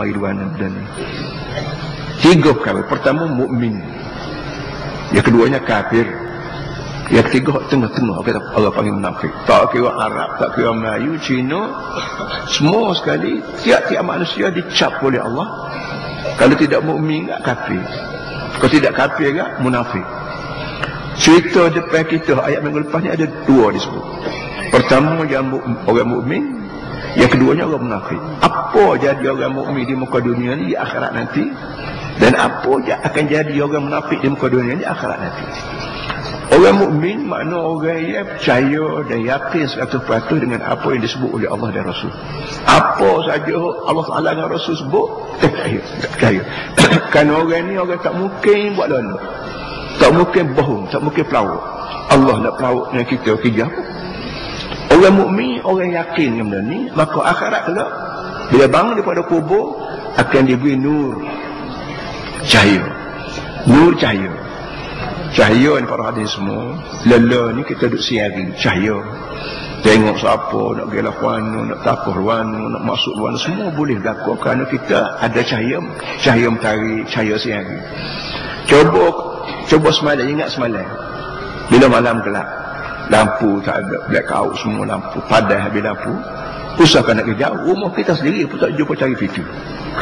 mari dua dan tiga perkara. Pertama mukmin, yang keduanya kafir, yang ketiga tengah-tengah kata Allah panggil munafik. Tak kira Arab, tak kira Melayu, Cina, semua sekali tiap-tiap manusia dicap oleh Allah. Kalau tidak mukmin enggak kafir, kalau tidak kafir enggak munafik. Cerita depan kita ayat minggu lepas ni ada dua disebut. Pertama yang orang mukmin, yang keduanya orang munafik. Apa jadi orang mukmin di muka dunia ni di akhirat nanti, dan apa akan jadi orang munafik di muka dunia ni di akhirat nanti. Orang mukmin makna orang yang percaya dan yakin 100% dengan apa yang disebut oleh Allah dan Rasul. Apa saja Allah Taala dan Rasul sebut, percaya. Kerana orang ni orang tak mungkin buat lalu, tak mungkin bohong, tak mungkin pelawak. Allah nak pelawak dengan kita kerja apa? Orang mukmin, orang yakin dengan benda ni, maka akhirat kelak bila bangun daripada kubur akan diberi nur, cahaya. Nur cahaya. Cahaya ni para hadis semua. Lala ni kita duduk siari cahaya. Tengok siapa nak gelah warna, nak tapuh warna, nak masuk warna, semua boleh berlaku kerana kita ada cahaya, cahaya mentari, cahaya siari. Coba semalam, ingat semalam bila malam gelap, lampu tak ada, blackout semua lampu, padai habis lampu, usahakan nak kerja, rumah kita sendiri pun tak jumpa cari fitur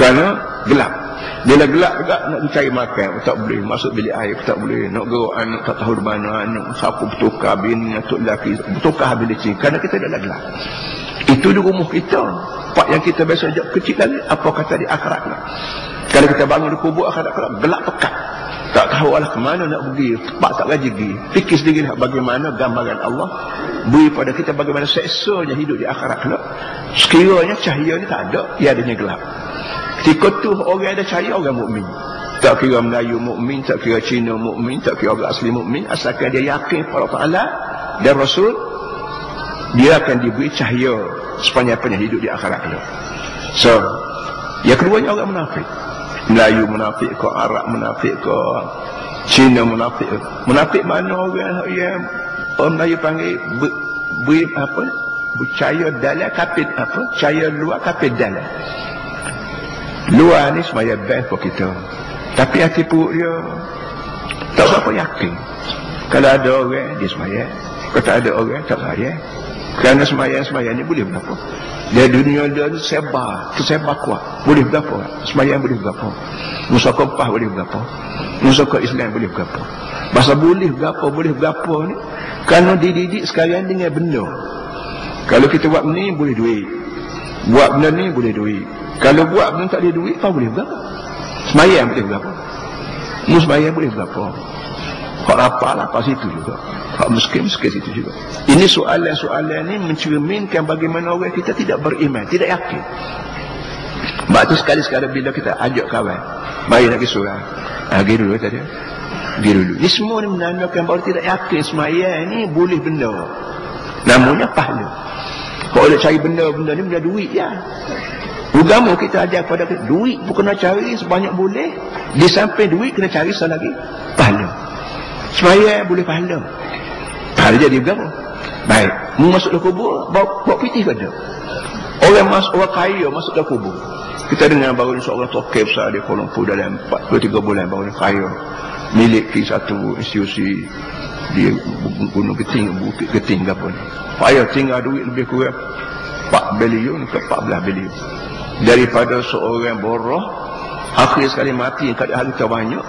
kerana gelap. Bila gelap juga nak cari makan tak boleh, masuk bilik air tak boleh, nak gerak anak tak tahu di mana, anak siapa bertukar, bini atau lelaki bertukar habis licin kerana kita dah gelap. Itu di rumah kita, pak yang kita biasa ajak kecil lagi, apa kata di akhirat lah. Kalau kita bangun di kubur akhirat gelap pekat, tak tahu Allah ke mana nak pergi, tempat tak gaji pergi. Fikir sendiri lah bagaimana gambaran Allah beri pada kita bagaimana seksanya hidup di akhirat kelak. Sekiranya cahaya ni tak ada, ia adanya gelap. Ketika tu orang ada cahaya, orang mukmin. Tak kira Melayu mukmin, tak kira Cina mukmin, tak kira orang asli mukmin, asalkan dia yakin kepada Taala dan Rasul, dia akan diberi cahaya sepanjang-panjang hidup di akhirat kelak. So, yang keduanya orang munafik. Melayu munafik ke, Arab munafik ke, Cina munafik. Munafik mana orang yang Melayu panggil bercahaya dalam, kafir apa? Cahaya luar, kafir dalam. Luar ni semaya best for kita, tapi hati perut dia tak berapa yakin. Kalau ada orang dia semaya, kalau tak ada orang tak semaya. Kerana semaya ni boleh berapa? Dia dunia dia ni tersebar kuat. Boleh berapa? Semaya boleh berapa? Musyafah Pah boleh berapa? Musyafah Islam boleh berapa? Masa boleh berapa ni kerana dididik sekarang dengan benda. Kalau kita buat ni boleh duit, buat benda ni boleh duit. Kalau buat benda tak ada duit, tak boleh berapa? Semaya boleh berapa? Semaya boleh berapa? Hak lapar situ juga, hak miskin situ juga. Ini soalan-soalan ni mencerminkan bagaimana orang kita tidak beriman, tidak yakin. Sebab tu sekali-sekala bila kita ajak kawan, mari nak pergi surau, pergi dulu tadi, pergi dulu. Ini semua ni menandakan bahawa tidak yakin semaya ni boleh benda. Namanya pahala. Kalau nak cari benda-benda ni benda duit ya. Agama kita ajar kepada kita, duit pun kena cari sebanyak boleh. Di samping duit kena cari selagi pahala. Semaya boleh pahala. Pahala jadi agama. Baik, mu masuk dalam kubur, bawa piti ke ada? Orang kaya masuk dalam kubur. Kita dengar baru ni seorang tokoh besar di Kuala Lumpur dalam 43 bulan baru ni kaya. Miliki satu institusi di Gunung Geting, Bukit Geting ke apa ni. Kaya tinggal duit lebih kurang 4 bilion ke 14 bilion. Daripada seorang boroh akhir sekali mati kadang harta banyak,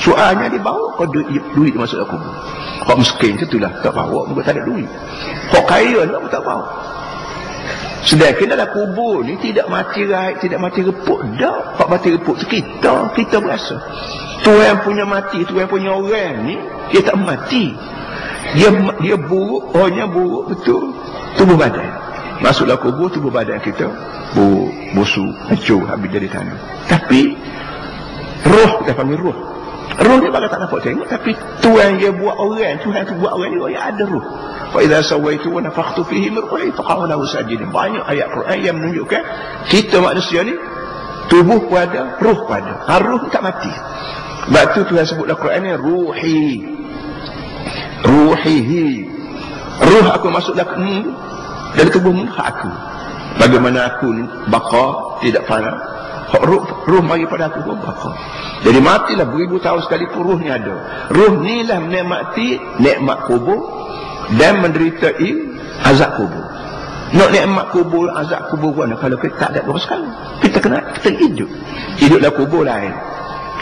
soalnya dia bawa kau duit masuk dalam kubur. Kau miskin itulah tak bawa, bukan tak ada duit. Kau kaya lah tak bawa. Sedangkan dalam kubur ni tidak mati raib, tidak mati reput dah. Kau mati reput tu kita berasa Tuhan punya mati, Tuhan punya orang ni dia tak mati, dia buruk, hanya buruk betul tubuh badan. Masuklah kubur, tubuh badan kita buruk, busuk, hancur, habis dari tanah. Tapi roh, kita panggil roh. Roh ni bakal tak nampak tengok, tapi Tuhan dia buat orang, Tuhan tu buat orang ni, dia ada roh. Fa idza sawaitu wa nafakhtu fihi min ruhi faqa'u lahu sajidin. Banyak ayat Quran yang menunjukkan kita manusia ni tubuh pun ada, roh pun ada. Roh tak mati. Sebab tu Tuhan sebut dalam Quran ni ruhihi. Roh aku masuk dalam tubuhmu, hak aku. Bagaimana aku ni baqa, tidak fana, Ruh mari pada aku pun bakar. Jadi matilah beribu tahun sekali pun ruh ni ada. Ruh ni lah menikmati nikmat kubur dan menderitai azab kubur. Nak nikmat kubur, azab kubur mana kalau kita tak ada berapa sekali. Kita hidup. Hidup dalam kubur lain.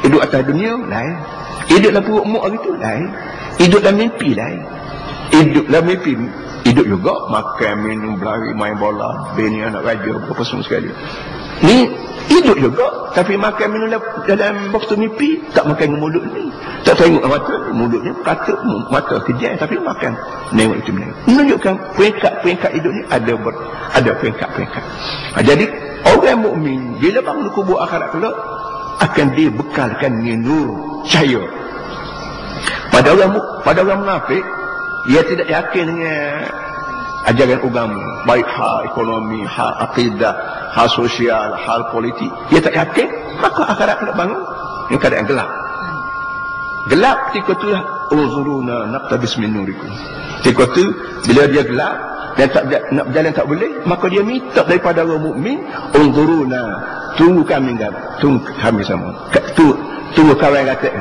Hidup atas dunia lain. Hidup dalam perut muk hari tu lain. Hidup dalam mimpi lain. Hidup dalam mimpi hidup juga makan, minum, berlari, main bola, bini anak raja, berapa semua sekali. Ni hidup juga, tapi makan minum dalam waktu mimpi tak makan dengan mulut ni. Tak tengok mata, mulutnya kata mata kejam tapi makan. Nengok itu menunjukkan peringkat-peringkat hidup ni ada peringkat-peringkat. Jadi orang mukmin bila bangun kubur akhirat kelak akan dibekalkan dengan nur cahaya. Pada orang munafik, dia tidak yakin dengan ajaran agama, baik hal ekonomi, hal akidah, hal sosial, hal politik. Dia tak yakin, maka akhirat kelak bangun dengan keadaan gelap. Gelap ketika tu lah, unzuruna naqtabis min nurikum. Ketika tu bila dia gelap dan tak nak berjalan tak boleh, maka dia minta daripada orang mukmin, unzuruna, tunggu kami sama. Tunggu kawan kata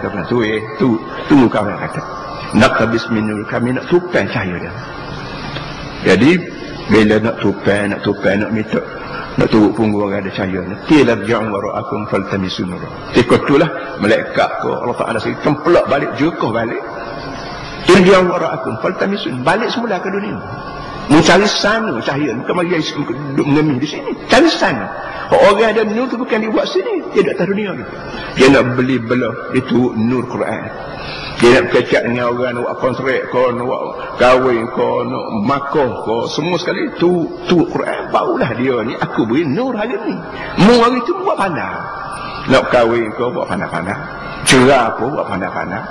tunggu kawan kata. Naqtabis min nur, kami nak tupai cahaya dia. Jadi bila nak tupai, nak minta, nak turut punggung orang ada cahaya ni. Qila rji'u wara'akum faltamisu nur. Ketika itulah malaikat ke Allah Taala sini tempelak balik, jekah balik. Rji'u wara'akum faltamisu, balik semula ke dunia. Mencari sana cahaya, bukan mari duduk mengemis di sini. Cari sana. Orang ada nur tu bukan dibuat sini, dia duduk atas dunia ni. Dia nak beli belah itu nur Quran. Dia nak kecak dengan orang nak buat kontrak ke, nak buat kahwin ke, nak makoh ke, semua sekali tu Quran. Barulah dia ni aku beri nur hari ni. Mu hari tu buat pandai. Nak kahwin ke buat pandai-pandai. Cerah pun buat pandai-pandai.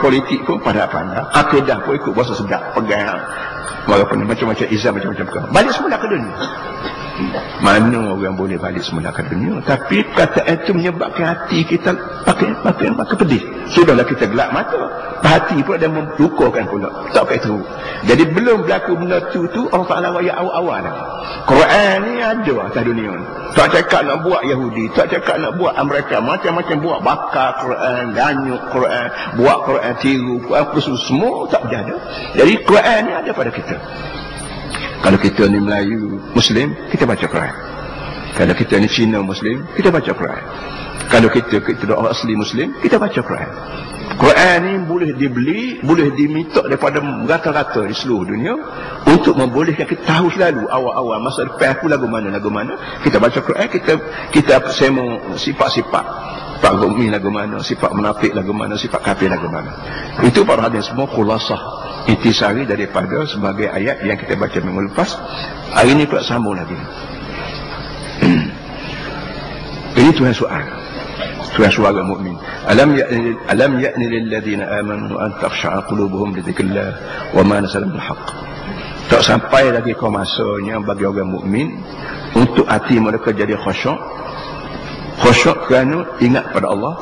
Politik pun pandai-pandai. Akidah pun ikut bahasa sedap, pegang. Walaupun macam-macam izah, macam-macam ke. Balik semula ke dunia. Mana orang boleh balik semula ke dunia? Tapi perkataan itu menyebabkan hati kita makin pedih. Sudahlah kita gelap mata, hati pun ada melukakan pula. Tak kait tahu. Jadi belum berlaku benda tu Allah Taala ayat awal-awal dah. Quran ni ada atas dunia ni. Tak cakap nak buat Yahudi, tak cakap nak buat Amerika, macam-macam buat bakar Quran, ganyuk Quran, buat Quran tiru, apa semua tak berjaya. Jadi Quran ni ada pada kita. Kalau kita ni Melayu Muslim, kita baca Quran. Kalau kita ni Cina Muslim, kita baca Quran. Kalau kita orang asli Muslim, kita baca Quran. Quran ni boleh dibeli, boleh diminta daripada rata-rata di seluruh dunia untuk membolehkan kita tahu selalu awal-awal masa depan aku lagu mana. Kita baca Quran, kita semo sifat-sifat Pak Gumi lagu mana, sifat munafik lagu mana, sifat kafir lagu mana. Itu para hadis semua khulasah intisari daripada sebagai ayat yang kita baca minggu lepas. Hari ini pula sambung lagi. Ini Tuhan suara mukmin. Alam ya'ni lil ladzina amanu an takhsha'a qulubuhum li dzikrillah wa ma nazala bil haqq. Tak sampai lagi kau masanya bagi orang mukmin untuk hati mereka jadi khusyuk. Khusyuk kerana ingat pada Allah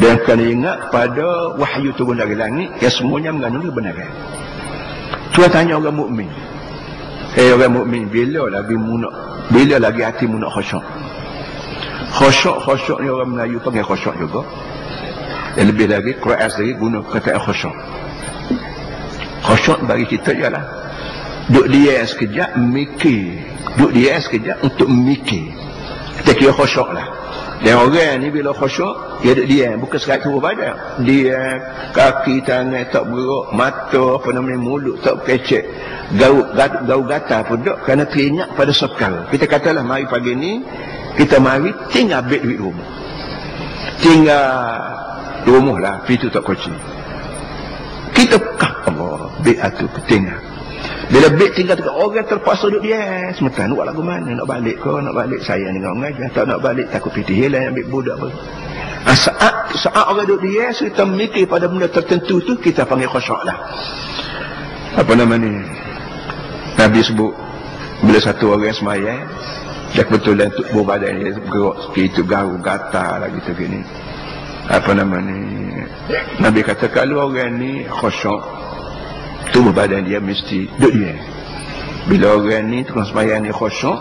dan kerana ingat pada wahyu turun dari langit yang semuanya mengandungi kebenaran. Tuhan tanya orang mukmin, orang mukmin bila lagi hatimu nak khusyuk? Khusyuk ni orang Melayu panggil khusyuk juga. Dan lebih lagi Quran sendiri guna kata khusyuk. Khusyuk bagi kita ialah duduk diam sekejap mikir, duduk diam sekejap untuk mikir. Kita kira khusyuk lah. Dan orang ni bila khusyuk, dia duduk diam, bukan sekadar turun badan. Diam, kaki, tangan tak bergerak, mata, mulut tak kecek, gau gatal pun duduk kerana teringat pada sekal. Kita katalah mari pagi ni, kita mari tinggal beg duit rumah. Tinggal rumah lah, pintu tak kunci. Kita buka Allah, beg itu tinggal. Bila beg tinggal dekat orang terpaksa duduk dia. Sementara nak buat lagu mana? Nak balik ke? Nak balik sayang dengan orang aja. Tak nak balik takut pitih hilang ambil budak pun. Saat orang duduk dia, kita mikir pada benda tertentu tu, kita panggil khusyuk lah. Apa nama ni? Nabi sebut bila satu orang semayang, dia kebetulan tubuh badan dia bergerak seperti itu, garu, gatal lagi tu gini. Apa nama ni? Nabi kata kalau orang ni khusyuk, tubuh badan dia mesti duduk dia. Bila orang ni tukang sembahyang ni khusyuk,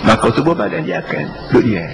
maka tubuh badan dia akan duduk dia.